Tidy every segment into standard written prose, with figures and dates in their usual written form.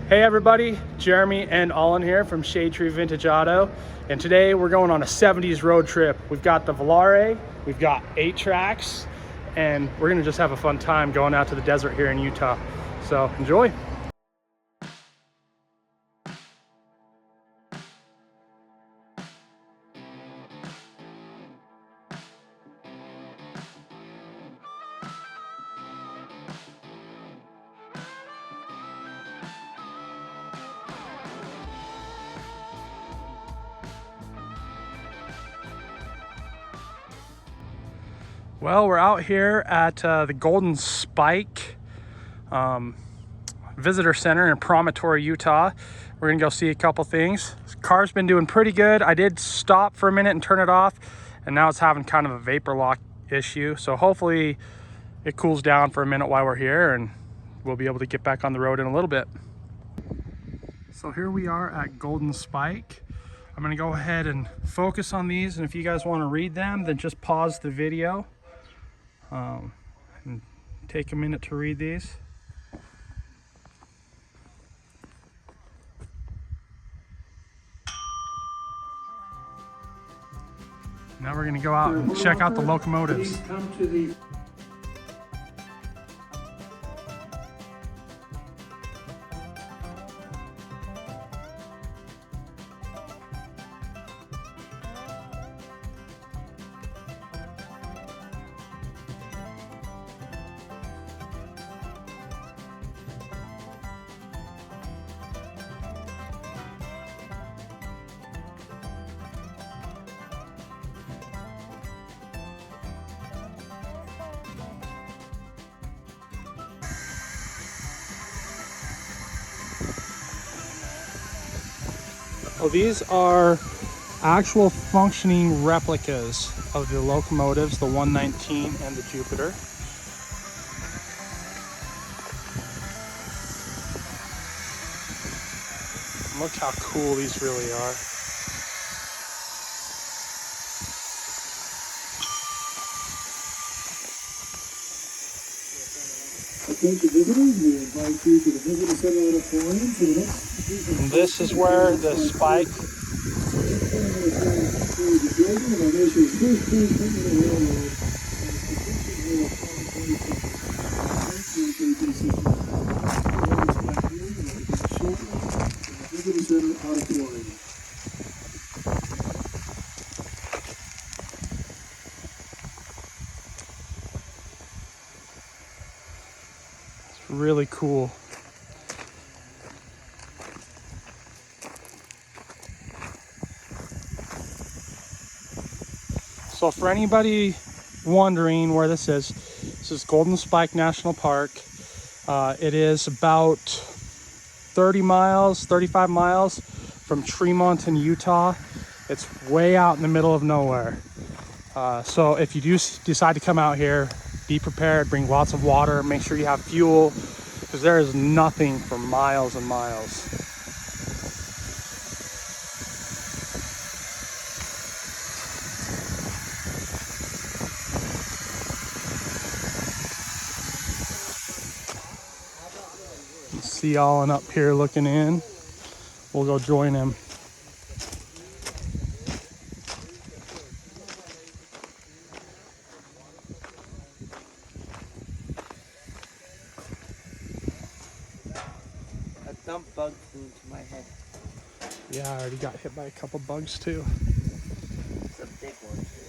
Hey everybody, Jeremy and Alun here from Shade Tree Vintage Auto, and today we're going on a 70s road trip. We've got the Volare, we've got 8 tracks, and we're gonna just have a fun time going out to the desert here in Utah. So enjoy. Well, we're out here at the Golden Spike Visitor Center in Promontory, Utah. We're gonna go see a couple things. This car's been doing pretty good. I did stop for a minute and turn it off, and now it's having kind of a vapor lock issue. So hopefully it cools down for a minute while we're here, and we'll be able to get back on the road in a little bit. So here we are at Golden Spike. I'm gonna go ahead and focus on these, and if you guys want to read them, then just pause the video and take a minute to read these. Now we're going to go out and check out the locomotives. Well, these are actual functioning replicas of the locomotives, the 119 and the Jupiter. Look how cool these really are. Attention visitors, we invite you to the Visitor Center Auditorium for the next. And this is where the Spike It's really cool. So for anybody wondering where this is Golden Spike National Park. It is about 30 miles, 35 miles from Tremont in Utah. It's way out in the middle of nowhere. So if you do decide to come out here, be prepared, bring lots of water, make sure you have fuel, because there is nothing for miles and miles. See Alun up here looking in. We'll go join him. A dump bug flew into my head. Yeah, I already got hit by a couple bugs too. It's a big one too.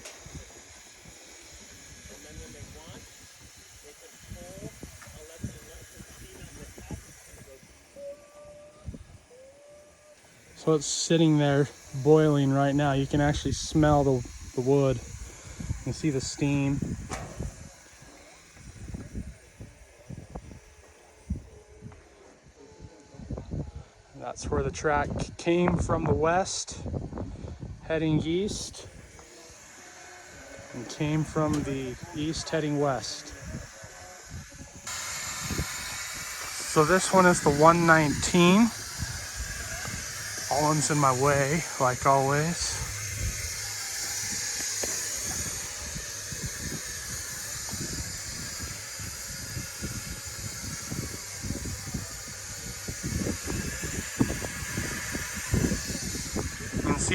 And then when they want, they can pull So it's sitting there boiling right now. You can actually smell the wood. You can see the steam. And that's where the track came from the west, heading east, and came from the east heading west. So this one is the 119. Alun's in my way, like always.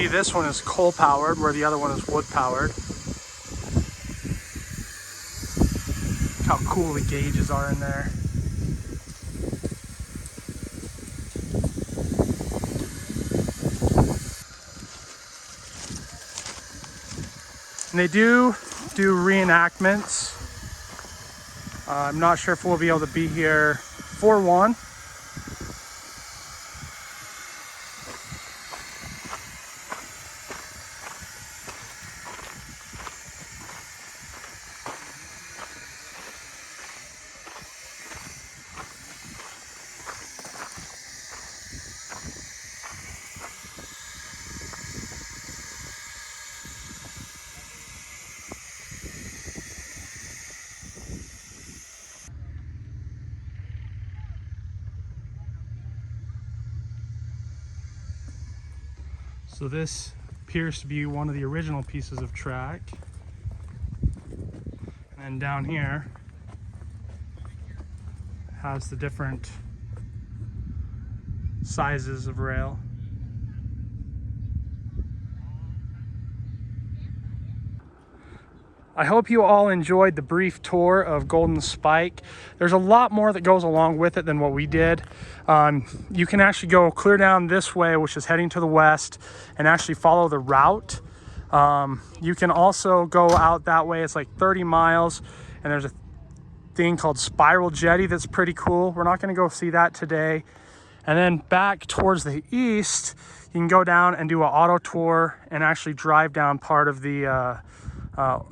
see this one is coal powered where the other one is wood powered. Look how cool the gauges are in there. And they do reenactments. I'm not sure if we'll be able to be here for one. So this appears to be one of the original pieces of track. And then down here has the different sizes of rail. I hope you all enjoyed the brief tour of Golden Spike. There's a lot more that goes along with it than what we did. You can actually go clear down this way, which is heading to the west, and actually follow the route. You can also go out that way. It's like 30 miles, and there's a thing called Spiral Jetty that's pretty cool. We're not going to go see that today. And then back towards the east, you can go down and do an auto tour and actually drive down part of the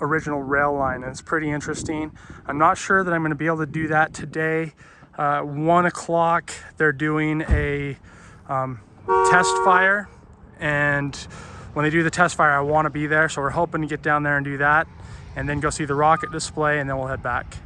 original rail line, and it's pretty interesting. I'm not sure that I'm going to be able to do that today. 1 o'clock they're doing a test fire, and when they do the test fire I want to be there, so we're hoping to get down there and do that and then go see the rocket display, and then we'll head back.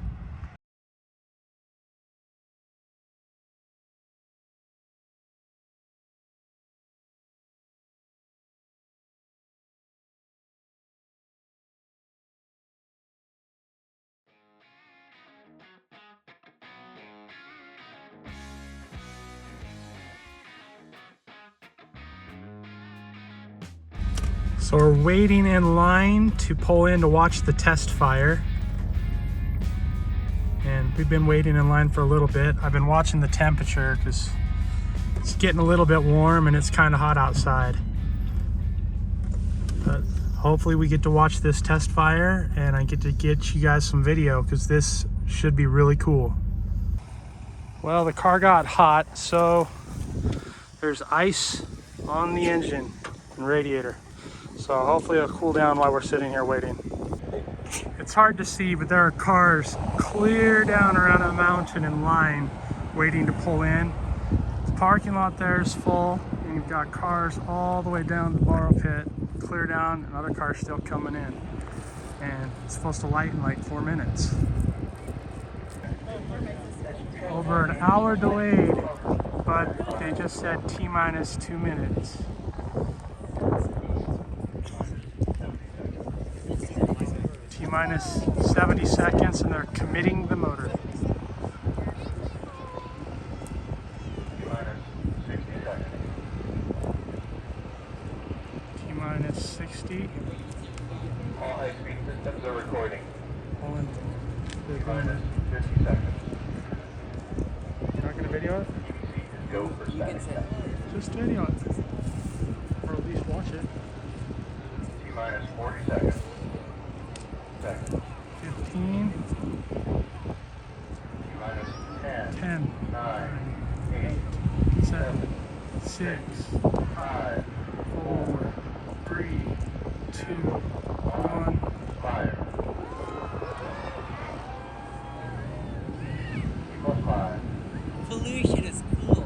So we're waiting in line to pull in to watch the test fire. And we've been waiting in line for a little bit. I've been watching the temperature because it's getting a little bit warm and it's kind of hot outside. But hopefully we get to watch this test fire and I get to get you guys some video because this should be really cool. Well, the car got hot, so there's ice on the engine and radiator. So hopefully it'll cool down while we're sitting here waiting. It's hard to see, but there are cars clear down around a mountain in line waiting to pull in. The parking lot there is full, and you've got cars all the way down the borrow pit, clear down, and other cars still coming in. And it's supposed to light in like 4 minutes. Over an hour delayed, but they just said T-minus 2 minutes. T-minus 70 seconds, and they're committing the motor. T-minus 60. All high-speed systems are recording. T-minus 50 seconds. You're not going to video it? Go for You can say, Just video it. Or at least watch it. T-minus 40 seconds. 15. T-minus 10. 10. 9. 8. 7. 6. 5. 4. 3. 2. 1. Fire. +5. pollution is cool.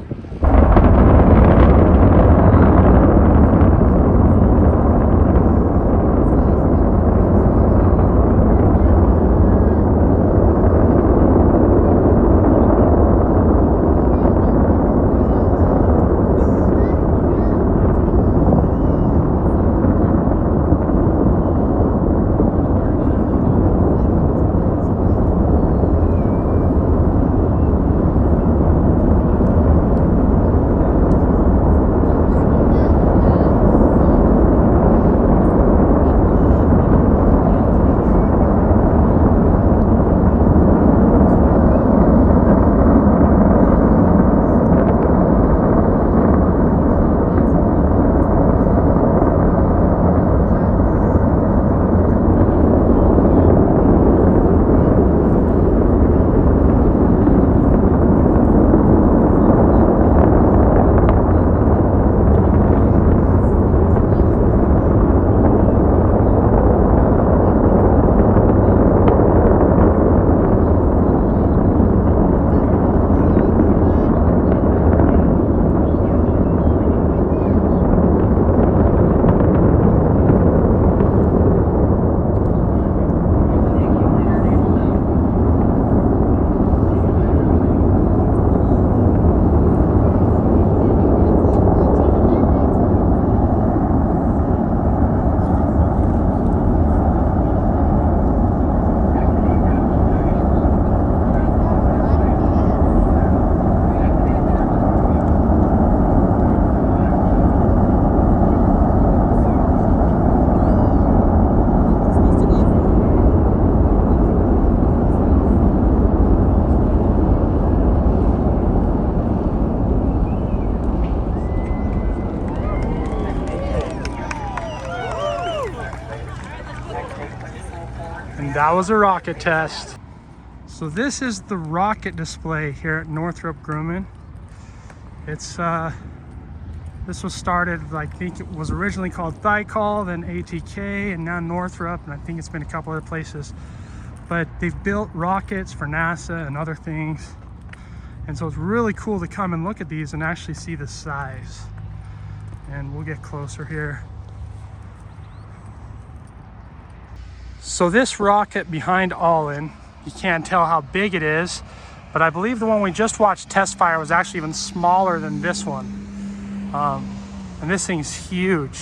That was a rocket test. So this is the rocket display here at Northrop Grumman. It's this was started, I think it was originally called Thicol, then ATK, and now Northrop, and I think it's been a couple other places. But they've built rockets for NASA and other things. And so it's really cool to come and look at these and actually see the size. And we'll get closer here. So this rocket behind Alun, you can't tell how big it is, but I believe the one we just watched test fire was actually even smaller than this one. And this thing's huge.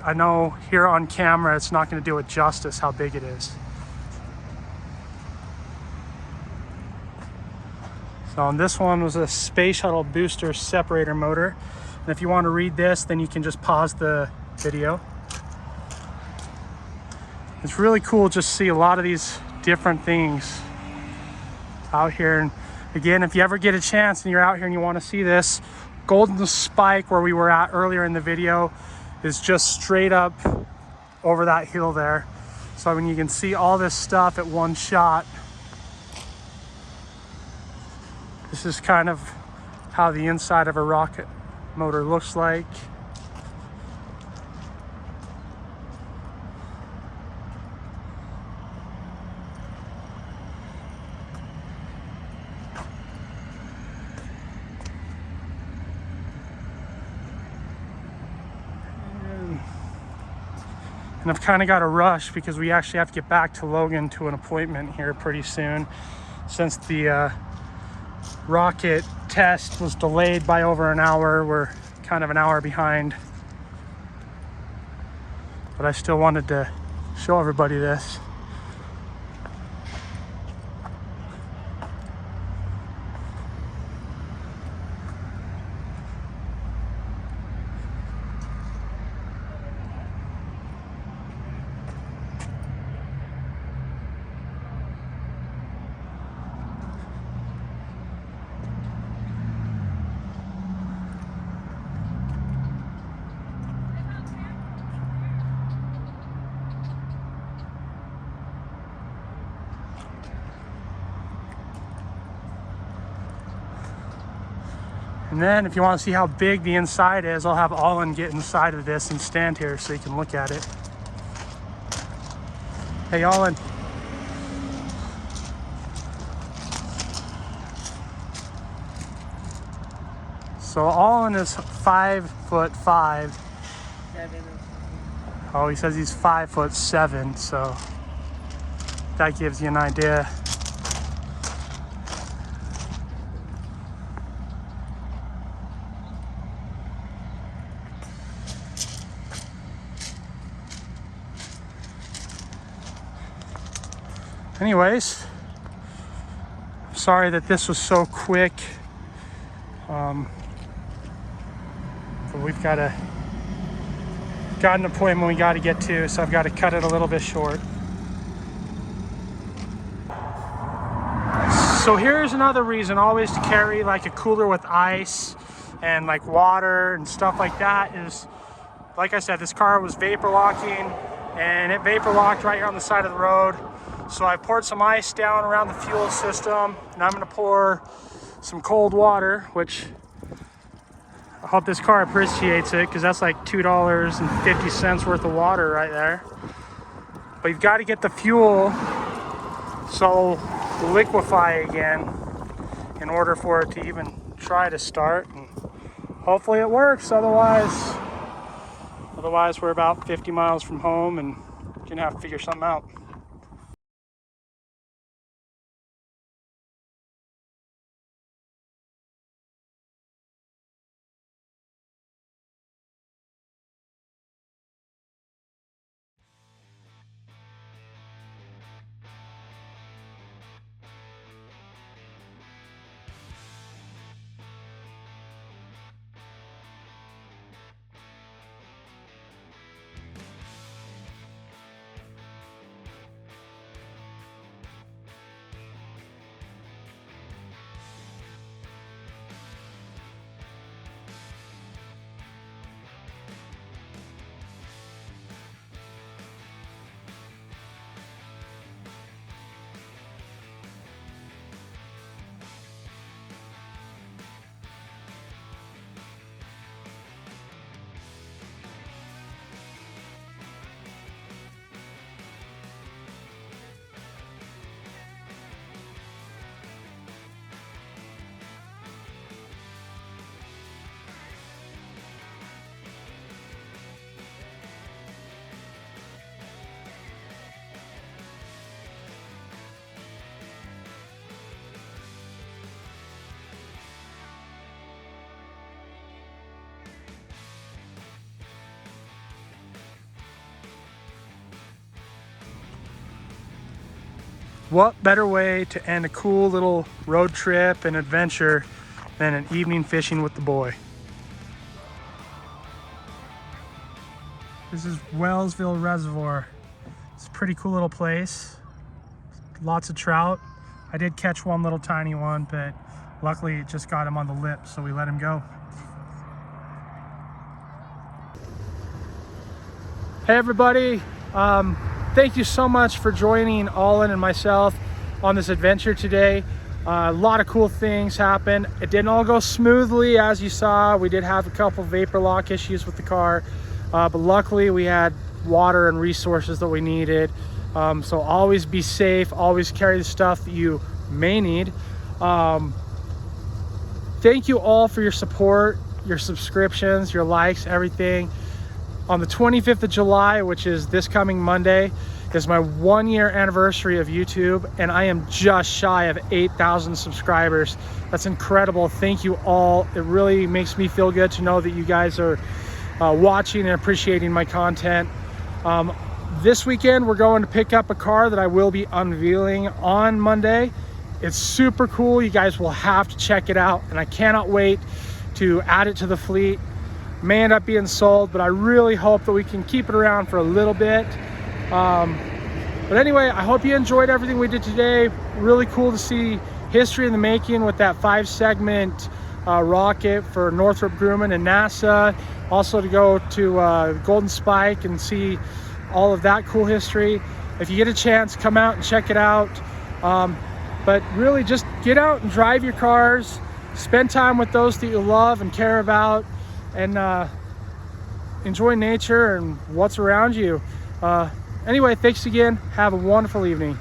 I know here on camera it's not going to do it justice how big it is. So on this one was a space shuttle booster separator motor. And if you want to read this, then you can just pause the video. It's really cool just to see a lot of these different things out here. And again, if you ever get a chance and you're out here and you want to see this, Golden Spike, where we were at earlier in the video, is just straight up over that hill there. So I mean, you can see all this stuff at one shot. This is kind of how the inside of a rocket motor looks like. And I've kind of got to rush because we actually have to get back to Logan to an appointment here pretty soon, since the rocket test was delayed by over an hour. We're kind of an hour behind, but I still wanted to show everybody this. And then if you want to see how big the inside is, I'll have Alun get inside of this and stand here so you can look at it. Hey, Alun. So Alun is 5'5". Oh, he says he's 5'7", so that gives you an idea. Anyways, sorry that this was so quick. But we've got an appointment we got to get to, so I've got to cut it a little bit short. So here's another reason always to carry like a cooler with ice and like water and stuff like that is, like I said, this car was vapor locking and it vapor locked right here on the side of the road. So I poured some ice down around the fuel system, and I'm gonna pour some cold water, which I hope this car appreciates it, because that's like $2.50 worth of water right there. But you've got to get the fuel so liquefy again in order for it to even try to start. And hopefully it works, otherwise we're about 50 miles from home and gonna have to figure something out. what better way to end a cool little road trip and adventure than an evening fishing with the boy. This is Wellsville Reservoir. It's a pretty cool little place. Lots of trout. I did catch one little tiny one, but luckily it just got him on the lip, so we let him go. Hey everybody, thank you so much for joining Alun and myself on this adventure today. A lot of cool things happened. It didn't all go smoothly, as you saw. We did have a couple vapor lock issues with the car, but luckily we had water and resources that we needed. So always be safe, always carry the stuff that you may need. Thank you all for your support, your subscriptions, your likes, everything. On the 25th of July, which is this coming Monday, is my 1-year anniversary of YouTube, and I am just shy of 8,000 subscribers. That's incredible. Thank you all. It really makes me feel good to know that you guys are watching and appreciating my content. This weekend, we're going to pick up a car that I will be unveiling on Monday. It's super cool. You guys will have to check it out, and I cannot wait to add it to the fleet. May end up being sold, but I really hope that we can keep it around for a little bit. But anyway, I hope you enjoyed everything we did today. Really cool to see history in the making with that 5-segment rocket for Northrop Grumman and NASA. Also to go to Golden Spike and see all of that cool history. If you get a chance, come out and check it out. But really just get out and drive your cars, spend time with those that you love and care about, and enjoy nature and what's around you. Anyway, thanks again. Have a wonderful evening.